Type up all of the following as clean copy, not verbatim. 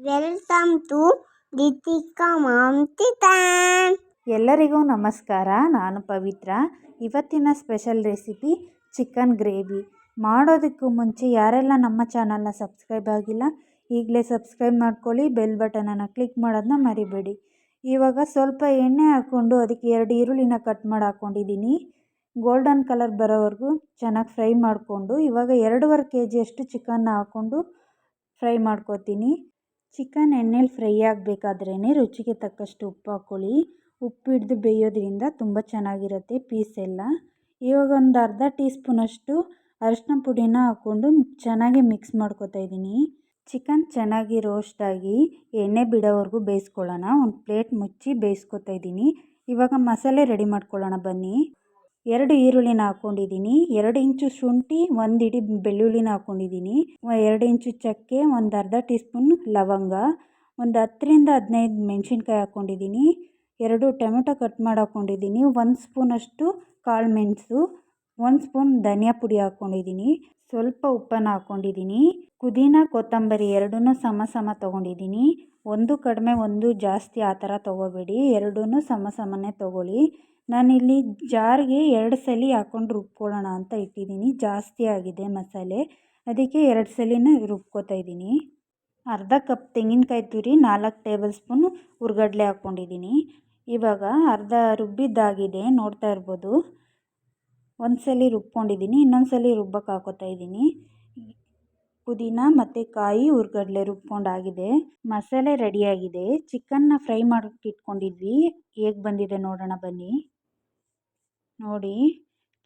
Welcome to Deepika mom kitchen. ಎಲ್ಲರಿಗೂ ನಮಸ್ಕಾರ. ನಾನು ಪವಿತ್ರ. ಇವತ್ತಿನ ಸ್ಪೆಷಲ್ ರೆಸಿಪಿ ಚಿಕನ್ ಗ್ರೇವಿ. ಮಾಡೋದಕ್ಕೂ ಮುಂಚೆ ಯಾರೆಲ್ಲ ನಮ್ಮ ಚಾನಲ್ನ ಸಬ್ಸ್ಕ್ರೈಬ್ ಆಗಿಲ್ಲ ಈಗಲೇ ಸಬ್ಸ್ಕ್ರೈಬ್ ಮಾಡ್ಕೊಳ್ಳಿ, ಬೆಲ್ ಬಟನನ್ನು ಕ್ಲಿಕ್ ಮಾಡೋದನ್ನ ಮರಿಬೇಡಿ. ಇವಾಗ ಸ್ವಲ್ಪ ಎಣ್ಣೆ ಹಾಕ್ಕೊಂಡು ಅದಕ್ಕೆ 2 ಈರುಳ್ಳಿನ ಕಟ್ ಮಾಡಿ ಹಾಕ್ಕೊಂಡಿದ್ದೀನಿ. ಗೋಲ್ಡನ್ ಕಲರ್ ಬರೋವರೆಗೂ ಚೆನ್ನಾಗಿ ಫ್ರೈ ಮಾಡಿಕೊಂಡು ಇವಾಗ 2.5 kg ಚಿಕನ್ನ ಹಾಕ್ಕೊಂಡು ಫ್ರೈ ಮಾಡ್ಕೋತೀನಿ. ಚಿಕನ್ ಎಣ್ಣೆಲಿ ಫ್ರೈ ಆಗಬೇಕಾದ್ರೇ ರುಚಿಗೆ ತಕ್ಕಷ್ಟು ಉಪ್ಪು ಹಾಕ್ಕೊಳ್ಳಿ. ಉಪ್ಪು ಹಿಡಿದು ಬೇಯೋದ್ರಿಂದ ತುಂಬ ಚೆನ್ನಾಗಿರುತ್ತೆ ಪೀಸ್ ಎಲ್ಲ. ಇವಾಗ ಒಂದು ಅರ್ಧ ಟೀ ಸ್ಪೂನಷ್ಟು ಅರಿಶಿನ ಪುಡಿನ ಹಾಕ್ಕೊಂಡು ಚೆನ್ನಾಗಿ ಮಿಕ್ಸ್ ಮಾಡ್ಕೊತಾ ಇದ್ದೀನಿ. ಚಿಕನ್ ಚೆನ್ನಾಗಿ ರೋಸ್ಟಾಗಿ ಎಣ್ಣೆ ಬಿಡೋವರೆಗೂ ಬೇಯಿಸ್ಕೊಳ್ಳೋಣ. ಒಂದು ಪ್ಲೇಟ್ ಮುಚ್ಚಿ ಬೇಯಿಸ್ಕೊತಾ ಇದ್ದೀನಿ. ಇವಾಗ ಮಸಾಲೆ ರೆಡಿ ಮಾಡ್ಕೊಳ್ಳೋಣ ಬನ್ನಿ. 2 ಈರುಳ್ಳಿನ ಹಾಕ್ಕೊಂಡಿದ್ದೀನಿ, 2 ಇಂಚು ಶುಂಠಿ, 1 ಇಡಿ ಬೆಳ್ಳುಳ್ಳಿನ ಹಾಕ್ಕೊಂಡಿದ್ದೀನಿ, 2 ಇಂಚು ಚಕ್ಕೆ, ಒಂದು ಅರ್ಧ ಟೀ ಸ್ಪೂನ್ ಲವಂಗ, ಒಂದು 10ರಿಂದ 15 ಮೆಣಸಿನ್ಕಾಯಿ ಹಾಕ್ಕೊಂಡಿದ್ದೀನಿ, 2 ಟೊಮೆಟೊ ಕಟ್ ಮಾಡಿ ಹಾಕ್ಕೊಂಡಿದ್ದೀನಿ, 1 ಸ್ಪೂನಷ್ಟು ಕಾಳು ಮೆಣಸು, 1 ಸ್ಪೂನ್ ಧನಿಯಾ ಪುಡಿ ಹಾಕ್ಕೊಂಡಿದ್ದೀನಿ, ಸ್ವಲ್ಪ ಉಪ್ಪನ್ನು ಹಾಕ್ಕೊಂಡಿದ್ದೀನಿ. ಪುದೀನ ಕೊತ್ತಂಬರಿ ಎರಡನ್ನೂ ಸಮ ತೊಗೊಂಡಿದ್ದೀನಿ. ಒಂದು ಕಡಿಮೆ ಒಂದು ಜಾಸ್ತಿ ಆ ಥರ ತೊಗೋಬೇಡಿ, ಎರಡನ್ನೂ ಸಮನೇ ತೊಗೊಳ್ಳಿ. ನಾನಿಲ್ಲಿ ಜಾರಿಗೆ 2 ಸಲ ಹಾಕ್ಕೊಂಡು ರುಬ್ಕೊಳ್ಳೋಣ ಅಂತ ಇಟ್ಟಿದ್ದೀನಿ. ಜಾಸ್ತಿ ಆಗಿದೆ ಮಸಾಲೆ, ಅದಕ್ಕೆ 2 ಸಲಿನೇ ರುಬ್ಕೋತಾ ಇದ್ದೀನಿ. ಅರ್ಧ ಕಪ್ ತೆಂಗಿನಕಾಯಿ ತುರಿ, 4 ಟೇಬಲ್ ಸ್ಪೂನ್ ಹುರ್ಗಡ್ಲೆ ಹಾಕ್ಕೊಂಡಿದ್ದೀನಿ. ಇವಾಗ ಅರ್ಧ ರುಬ್ಬಿದ್ದಾಗಿದೆ, ನೋಡ್ತಾ ಇರ್ಬೋದು. ಒಂದು ಸಲ ರುಬ್ಕೊಂಡಿದ್ದೀನಿ, ಇನ್ನೊಂದು ಸಲ ರುಬ್ಬಕ್ಕೆ ಹಾಕೋತಾ ಇದ್ದೀನಿ. ಪುದೀನ ಮತ್ತು ಕಾಯಿ ಹುರ್ಗಡ್ಲೆ ರುಬ್ಕೊಂಡಾಗಿದೆ. ಮಸಾಲೆ ರೆಡಿಯಾಗಿದೆ. ಚಿಕನ್ನ ಫ್ರೈ ಮಾಡೋಕ್ಕೆ ಇಟ್ಕೊಂಡಿದ್ವಿ. ಹೇಗೆ ಬಂದಿದೆ ನೋಡೋಣ ಬನ್ನಿ. ನೋಡಿ,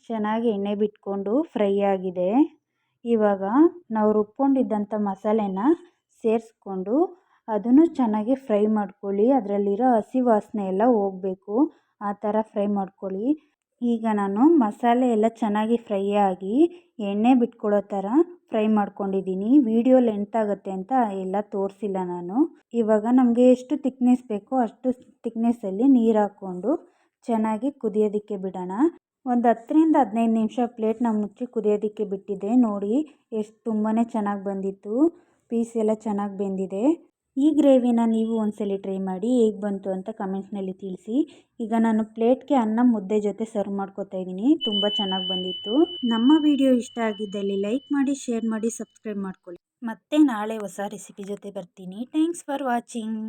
ಚೆನ್ನಾಗಿ ಎಣ್ಣೆ ಬಿಟ್ಕೊಂಡು ಫ್ರೈ ಆಗಿದೆ. ಇವಾಗ ನಾವು ರುಬ್ಕೊಂಡಿದ್ದಂಥ ಮಸಾಲೆನ ಸೇರಿಸ್ಕೊಂಡು ಅದನ್ನು ಚೆನ್ನಾಗಿ ಫ್ರೈ ಮಾಡ್ಕೊಳ್ಳಿ. ಅದರಲ್ಲಿರೋ ಹಸಿ ವಾಸನೆ ಎಲ್ಲ ಹೋಗಬೇಕು, ಆ ಥರ ಫ್ರೈ ಮಾಡ್ಕೊಳ್ಳಿ. ಈಗ ನಾನು ಮಸಾಲೆ ಎಲ್ಲ ಚೆನ್ನಾಗಿ ಫ್ರೈ ಆಗಿ ಎಣ್ಣೆ ಬಿಟ್ಕೊಳ್ಳೋ ಥರ ಫ್ರೈ ಮಾಡ್ಕೊಂಡಿದ್ದೀನಿ. ವಿಡಿಯೋ ಲೆಂತ್ ಆಗುತ್ತೆ ಅಂತ ಎಲ್ಲ ತೋರಿಸಿಲ್ಲ ನಾನು. ಇವಾಗ ನಮಗೆ ಎಷ್ಟು ತಿಕ್ನೆಸ್ ಬೇಕೋ ಅಷ್ಟು ತಿಕ್ನೆಸ್ಸಲ್ಲಿ ನೀರು ಹಾಕ್ಕೊಂಡು ಚೆನ್ನಾಗಿ ಕುದಿಯೋದಕ್ಕೆ ಬಿಡೋಣ. ಒಂದು 10ರಿಂದ 15 ನಿಮಿಷ ಪ್ಲೇಟ್ನ ಮುಚ್ಚಿ ಕುದಿಯೋದಕ್ಕೆ ಬಿಟ್ಟಿದ್ದೆ. ನೋಡಿ ಎಷ್ಟು ತುಂಬಾ ಚೆನ್ನಾಗಿ ಬಂದಿತ್ತು, ಪೀಸ್ ಎಲ್ಲ ಚೆನ್ನಾಗಿ ಬೆಂದಿದೆ. ಈ ಗ್ರೇವಿನ ನೀವು ಒಂದ್ಸಲಿ ಟ್ರೈ ಮಾಡಿ, ಹೇಗೆ ಬಂತು ಅಂತ ಕಮೆಂಟ್ಸ್ನಲ್ಲಿ ತಿಳಿಸಿ. ಈಗ ನಾನು ಪ್ಲೇಟ್ಗೆ ಅನ್ನ ಮುದ್ದೆ ಜೊತೆ ಸರ್ವ್ ಮಾಡ್ಕೊತಾ ಇದ್ದೀನಿ. ತುಂಬ ಚೆನ್ನಾಗಿ ಬಂದಿತ್ತು. ನಮ್ಮ ವಿಡಿಯೋ ಇಷ್ಟ ಆಗಿದ್ದಲ್ಲಿ ಲೈಕ್ ಮಾಡಿ, ಶೇರ್ ಮಾಡಿ, ಸಬ್ಸ್ಕ್ರೈಬ್ ಮಾಡ್ಕೊಳ್ಳಿ. ಮತ್ತೆ ನಾಳೆ ಹೊಸ ರೆಸಿಪಿ ಜೊತೆ ಬರ್ತೀನಿ. Thanks for watching.